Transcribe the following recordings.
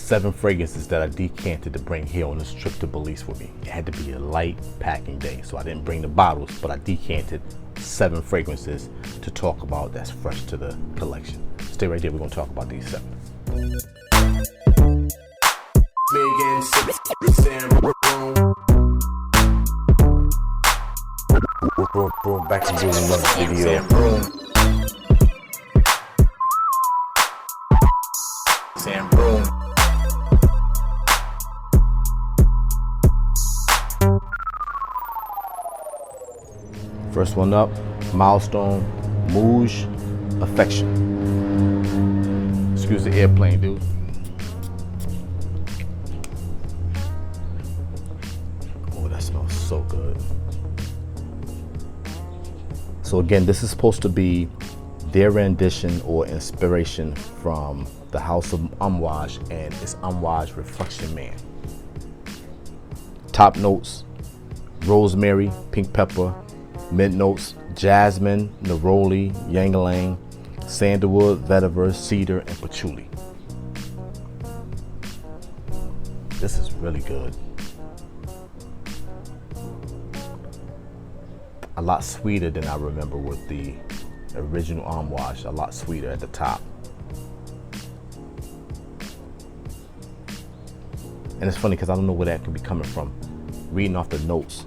7 fragrances that I decanted to bring here on this trip to Belize with me. It had to be a light packing day, so I didn't bring the bottles, but I decanted 7 fragrances to talk about that's fresh to the collection. Stay right there, we're gonna talk about these 7. Back to doing another video. First one up, Milestone Mouj Affection. Excuse the airplane, dude. Oh, that smells so good. So again, this is supposed to be their rendition or inspiration from the House of Mouj and its Mouj Reflection Man. Top notes, rosemary, pink pepper. Mint notes, jasmine, neroli, ylang-ylang, sandalwood, vetiver, cedar, and patchouli. This is really good. A lot sweeter than I remember with the original Mouj, a lot sweeter at the top. And it's funny because I don't know where that could be coming from. Reading off the notes,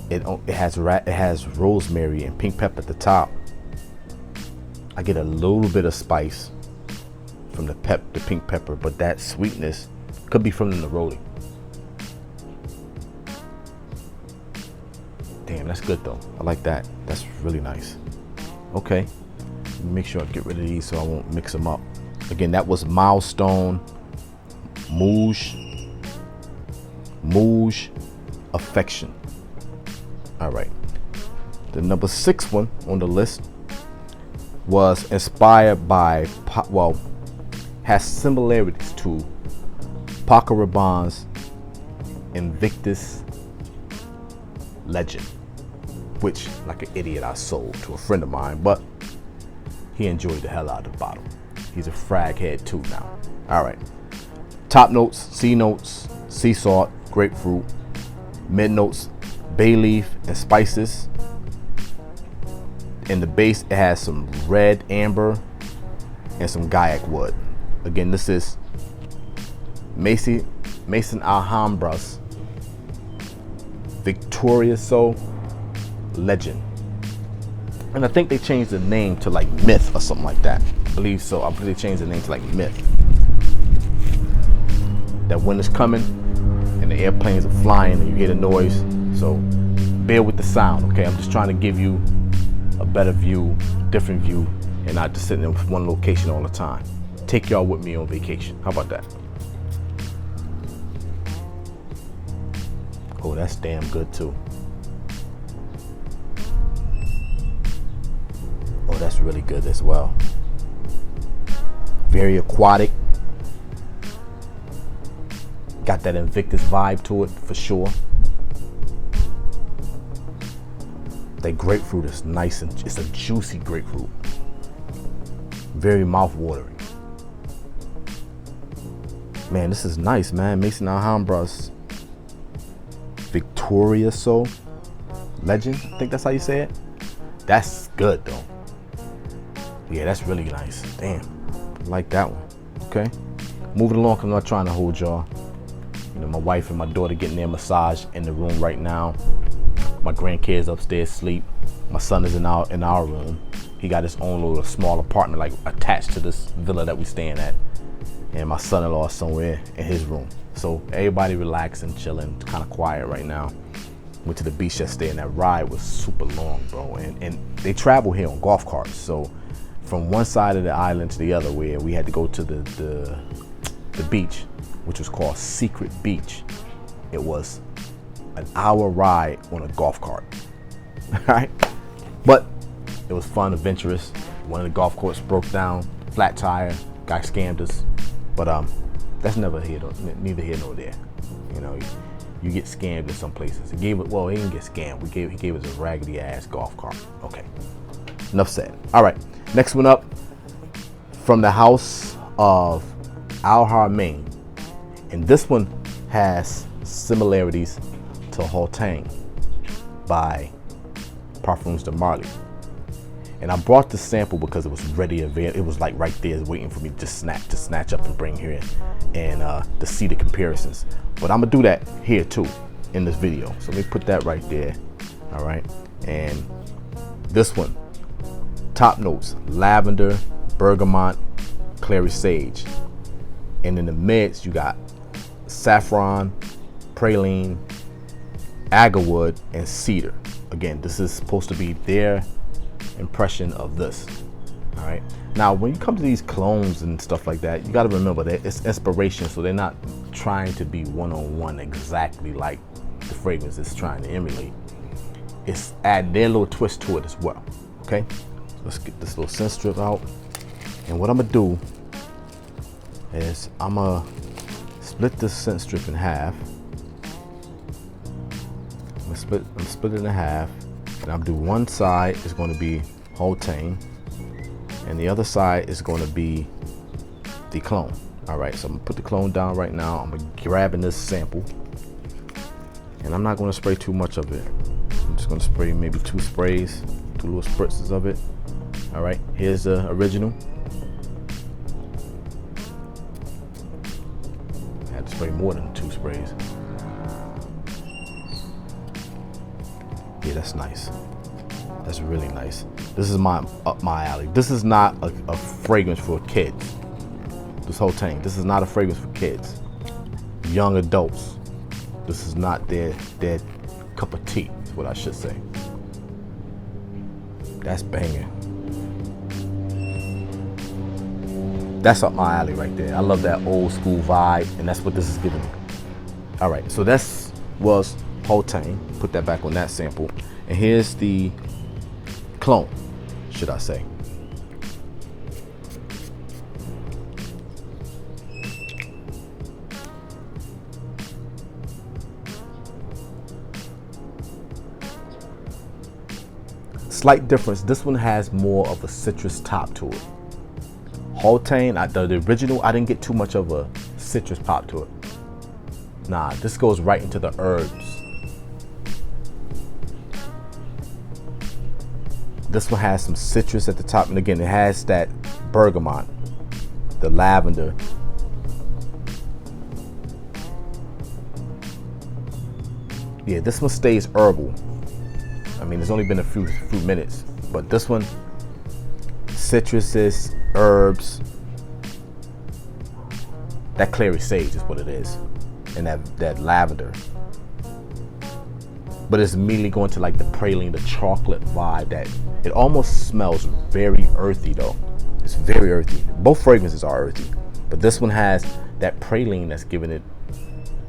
it has rosemary and pink pepper at the top. I get a little bit of spice from the pink pepper, but that sweetness could be from the neroli. Damn, that's good though. I like that. That's really nice. Okay, make sure I get rid of these so I won't mix them up. Again, that was Milestone Mouj Affection. All right, the number 6 one on the list was inspired by, well, has similarities to Paco Rabanne's Invictus Legend, which, like an idiot, I sold to a friend of mine, but he enjoyed the hell out of the bottle. He's a frag head too now. All right, top notes, sea salt, grapefruit. Mid notes, bay leaf and spices. In the base, it has some red amber and some gaiac wood. Again, this is Maison Alhambra's Victorioso Legend. And I think they changed the name to like Myth or something like that. I believe so. I believe they changed the name to like Myth. That winter's coming and the airplanes are flying and you hear the noise. So bear with the sound, okay? I'm just trying to give you a better view, different view, and not just sitting in one location all the time. Take y'all with me on vacation. How about that? Oh, that's damn good too. Oh, that's really good as well. Very aquatic. Got that Invictus vibe to it for sure. That grapefruit is nice and it's a juicy grapefruit. Very mouth-watering. Man, this is nice, man. Maison Alhambra's Victorioso Legend. I think that's how you say it. That's good though. Yeah, that's really nice. Damn, I like that one. Okay, moving along, because I'm not trying to hold y'all. You know, my wife and my daughter getting their massage in the room right now. My grandkids upstairs sleep. My son is in our room. He got his own little small apartment, like attached to this villa that we staying at. And my son-in-law is somewhere in his room. So everybody relaxing, chilling, kind of quiet right now. Went to the beach yesterday and that ride was super long, bro. And they travel here on golf carts. So from one side of the island to the other, where we had to go to the beach, which was called Secret Beach. It was an hour ride on a golf cart. All right, but it was fun, adventurous. One of the golf carts broke down, flat tire, guy scammed us. But that's neither here nor there. You know, you get scammed in some places. He didn't get scammed. He gave us a raggedy ass golf cart. Okay, enough said. All right, next one up, from the House of Haramain, and this one has similarities to Haute by Parfums de Marly. And I brought the sample because it was ready available. It was like right there waiting for me to just snatch up and bring here and to see the comparisons. But I'm gonna do that here too in this video. So let me put that right there. All right. And this one, top notes, lavender, bergamot, clary sage. And in the mids, you got saffron, praline, agarwood, and cedar. Again, this is supposed to be their impression of this. All right. Now, when you come to these colognes and stuff like that, you got to remember that it's inspiration, so they're not trying to be one-on-one exactly like the fragrance is trying to emulate. It's add their little twist to it as well. Okay. So let's get this little scent strip out, and what I'm gonna do is I'm gonna split this scent strip in half. I'm gonna split it in half. And I'm gonna do one side is going to be Haute, and the other side is going to be the clone. All right, so I'm gonna put the clone down right now. I'm gonna grab in this sample, and I'm not going to spray too much of it. I'm just going to spray maybe 2 sprays, 2 little spritzes of it. All right, here's the original. I had to spray more than 2 sprays. Yeah, that's nice. That's really nice. This is up my alley. This is not a fragrance for kids. This whole thing. This is not a fragrance for kids. Young adults. This is not their cup of tea, is what I should say. That's banging. That's up my alley right there. I love that old school vibe, and that's what this is giving me. All right, so this was Haute. Put that back on that sample, and here's the clone, should I say. Slight difference, this one has more of a citrus top to it. Haute, the original, I didn't get too much of a citrus pop to it. Nah, this goes right into the herbs. This one has some citrus at the top, and again, it has that bergamot, the lavender. Yeah, this one stays herbal. I mean, it's only been a few minutes, but this one, citruses, herbs, that clary sage is what it is, and that lavender. But it's immediately going to like the praline, the chocolate vibe. That it almost smells very earthy though. It's very earthy. Both fragrances are earthy, but this one has that praline that's giving it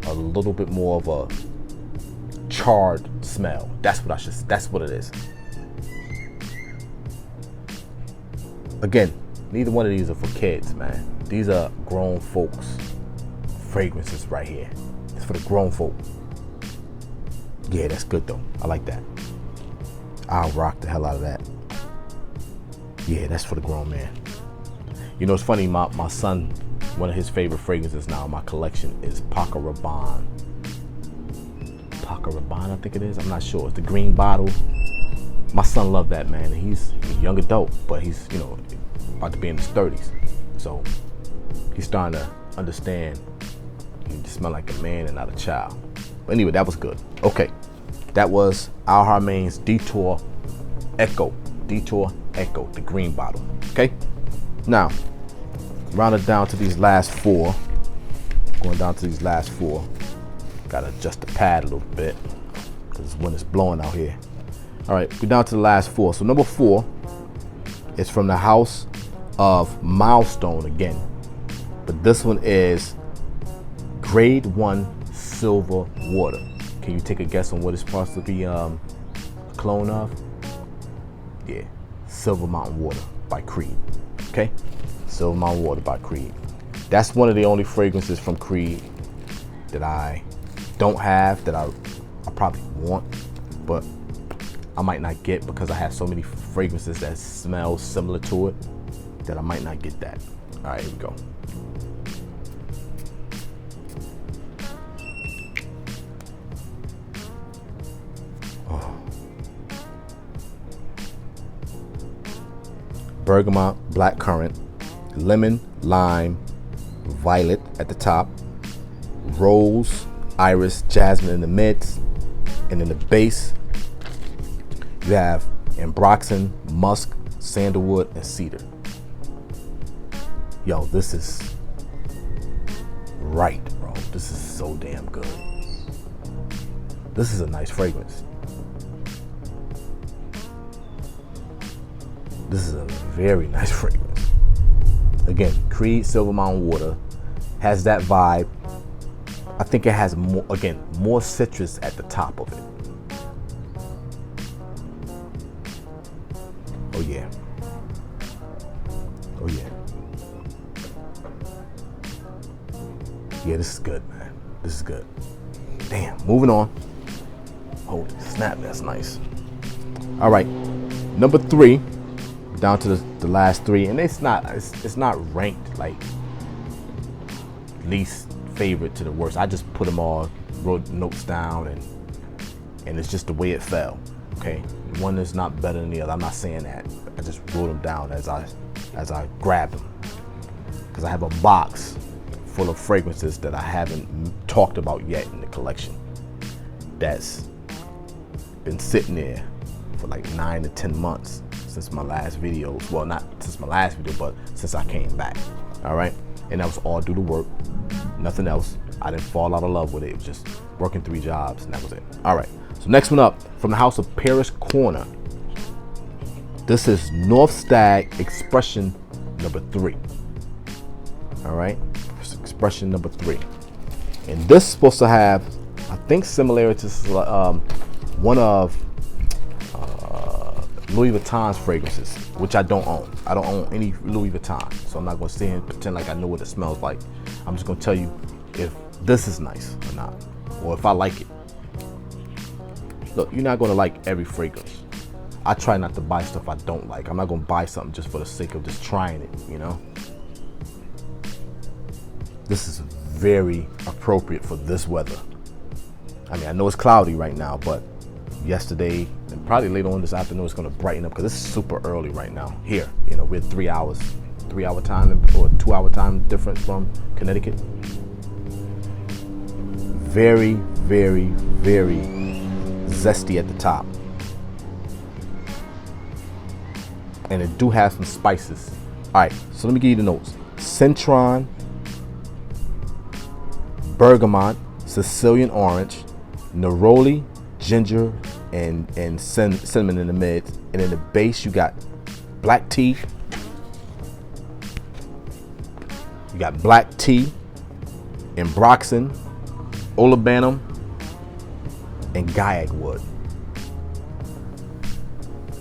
a little bit more of a charred smell. That's what it is. Again, neither one of these are for kids, man. These are grown folks fragrances right here. It's for the grown folk. Yeah, that's good though. I like that. I'll rock the hell out of that. Yeah, that's for the grown man. You know, it's funny, my son, one of his favorite fragrances now in my collection is Paco Rabanne. Paco Rabanne, I think it is. I'm not sure. It's the green bottle. My son loved that, man. He's a young adult, but he's, you know, about to be in his 30s. So he's starting to understand you just smell like a man and not a child. But anyway, that was good. Okay, that was Haramain's Detour Echo. Detour Echo, the green bottle. Okay, now round it down to these last 4. Going down to these last 4. Gotta adjust the pad a little bit because when it's blowing out here. All right, we're down to the last 4. So number 4 is from the house of Milestone again, but this one is grade 1 silver water. Can you take a guess on what it's supposed to be a clone of? Yeah, Silver Mountain Water by Creed. Okay, Silver Mountain Water by Creed. That's one of the only fragrances from Creed that I don't have, that I probably want, but I might not get because I have so many fragrances that smell similar to it that I might not get that. All right, here we go. bergamot, black currant, lemon, lime, violet at the top, rose, iris, jasmine in the mids, and in the base you have ambroxan, musk, sandalwood, and cedar. Yo, this is right, bro. This is so damn good. This is a nice fragrance. This is a very nice fragrance. Again, Creed Silver Mountain Water has that vibe. I think it has more, again, more citrus at the top of it. Oh yeah. Oh yeah. Yeah, this is good, man. This is good. Damn, moving on. Holy snap, that's nice. All right, number 3, down to the last 3, and it's not ranked like least favorite to the worst. I just put them all, wrote notes down, and it's just the way it fell. Okay, one is not better than the other. I'm not saying that. I just wrote them down as I grabbed them, because I have a box full of fragrances that I haven't talked about yet in the collection. That's been sitting there for like 9 to 10 months since my last videos. Well, not since my last video, but since I came back. All right, and that was all due to work, nothing else. I didn't fall out of love with it. It was just working 3 jobs, and that was it. All right, so next one up, from the house of Paris Corner. This is North Stag Expression number 3. All right, Expression number 3, and this is supposed to have, I think, similarities to one of Louis Vuitton's fragrances, which I don't own. I don't own any Louis Vuitton, so I'm not going to sit here and pretend like I know what it smells like. I'm just going to tell you if this is nice or not, or if I like it. Look, you're not going to like every fragrance. I try not to buy stuff I don't like. I'm not going to buy something just for the sake of just trying it, you know? This is very appropriate for this weather. I mean, I know it's cloudy right now, but yesterday and probably later on this afternoon, it's going to brighten up, because it's super early right now here. You know, we're 3-hour time or 2-hour time difference from Connecticut. Very, very, very zesty at the top, and it do have some spices. All right, so let me give you the notes: citron, bergamot, Sicilian orange, neroli, ginger, and cinnamon in the mid, and in the base you got black tea. You got black tea, ambroxan, olibanum, and gaiac wood.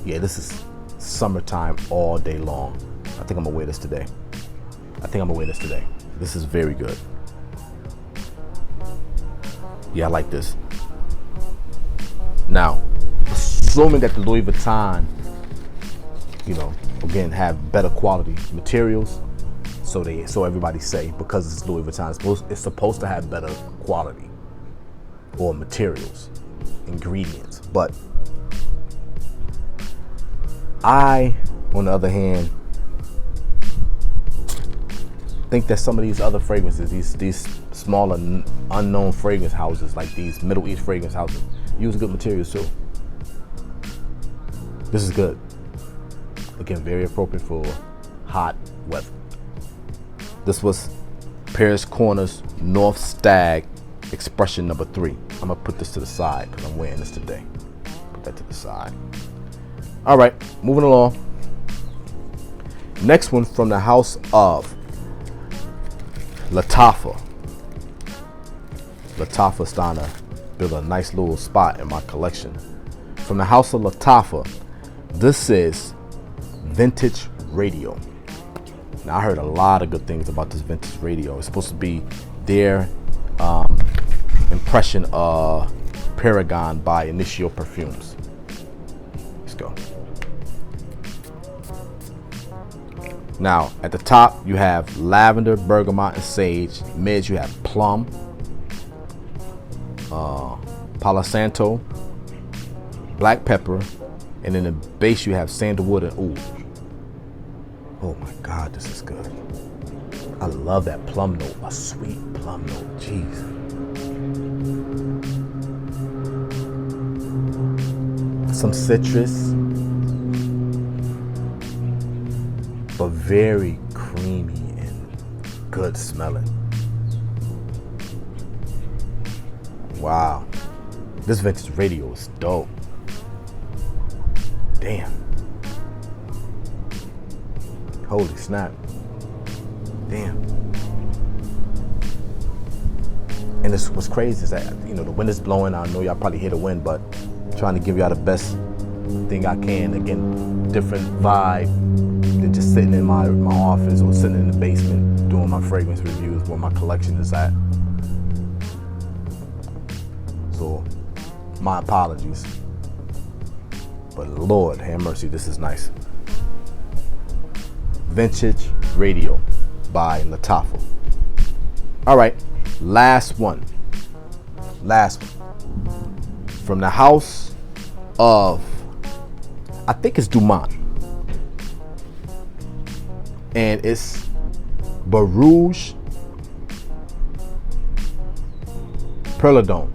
Yeah, this is summertime all day long. I think I'm gonna wear this today. This is very good. Yeah, I like this. Now, assuming that the Louis Vuitton, you know, again, have better quality materials, so everybody say, because it's Louis Vuitton, it's supposed to have better quality or materials, ingredients. But I, on the other hand, think that some of these other fragrances, these smaller unknown fragrance houses, like these Middle East fragrance houses, use good materials too. This is good. Again, very appropriate for hot weather. This was Paris Corner's North Stag Expression number 3. I'm gonna put this to the side because I'm wearing this today. Put that to the side. All right, moving along. Next one from the house of Lattafa. Lattafa starting to build a nice little spot in my collection. From the house of Lattafa, this is Vintage Radio. Now, I heard a lot of good things about this Vintage Radio. It's supposed to be their impression of Paragon by Initio Perfumes. Let's go. Now, at the top, you have lavender, bergamot, and sage. Mids, you have plum, Palo Santo, black pepper, and in the base, you have sandalwood and oud. Oh my God, this is good. I love that plum note, a sweet plum note, jeez. Some citrus, but very creamy and good smelling. Wow, this vintage radio is dope. Damn. Holy snap. Damn. And this, what's crazy is that, you know, the wind is blowing. I know y'all probably hear the wind, but I'm trying to give y'all the best thing I can. Again, different vibe than just sitting in my office or sitting in the basement doing my fragrance reviews where my collection is at. So, my apologies. But Lord have mercy, this is nice. Vintage Radio by Lattafa. All right, last one. From the house of, I think it's Dumont. And it's Borouj Perlador.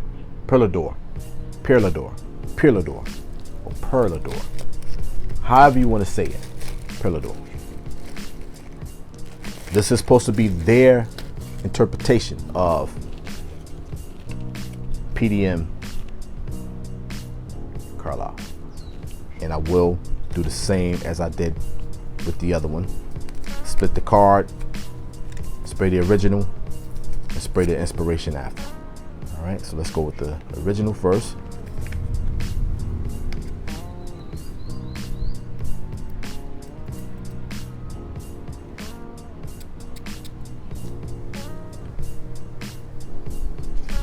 However you want to say it. Perlador. This is supposed to be their interpretation of PDM Carlisle. And I will do the same as I did with the other one. Split the card, spray the original, and spray the inspiration after. All right, so let's go with the original first.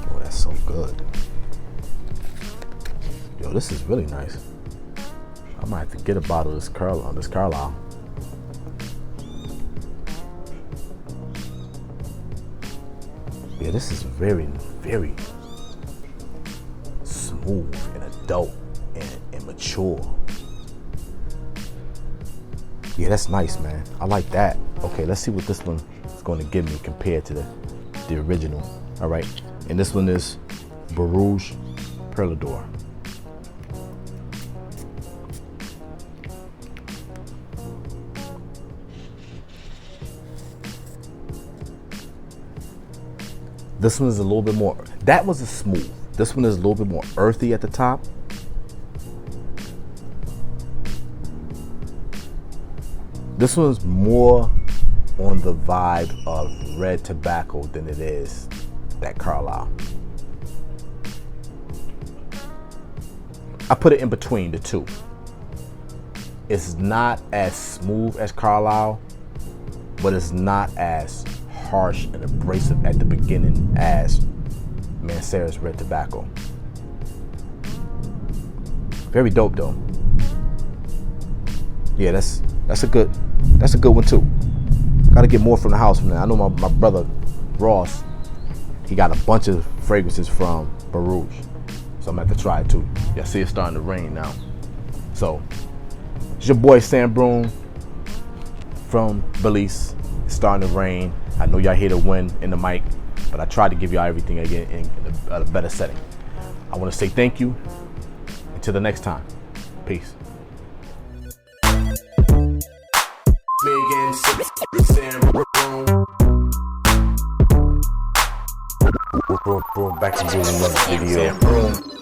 Oh, that's so good. Yo, this is really nice. I might have to get a bottle of this Carlisle. Yeah, this is very, very smooth and adult and mature. Yeah, that's nice, man. I like that. Okay, let's see what this one is going to give me compared to the original. All right, and this one is Borouj Perlador. This one is a little bit more, that was a smooth. This one is a little bit more earthy at the top. This one's more on the vibe of red tobacco than it is that Carlisle. I put it in between the two. It's not as smooth as Carlisle, but it's not as harsh and abrasive at the beginning as Mancera's red tobacco. Very dope though. Yeah, that's a good one too. Gotta get more from the house from there. I know my brother Ross, he got a bunch of fragrances from Borouj, so I'm gonna have to try it too. Yeah, see it's starting to rain now. So it's your boy Sambroome from Belize. It's starting to rain. I know y'all hear the wind in the mic, but I tried to give y'all everything again in a better setting. I want to say thank you. Until the next time. Peace. Back to doing another video.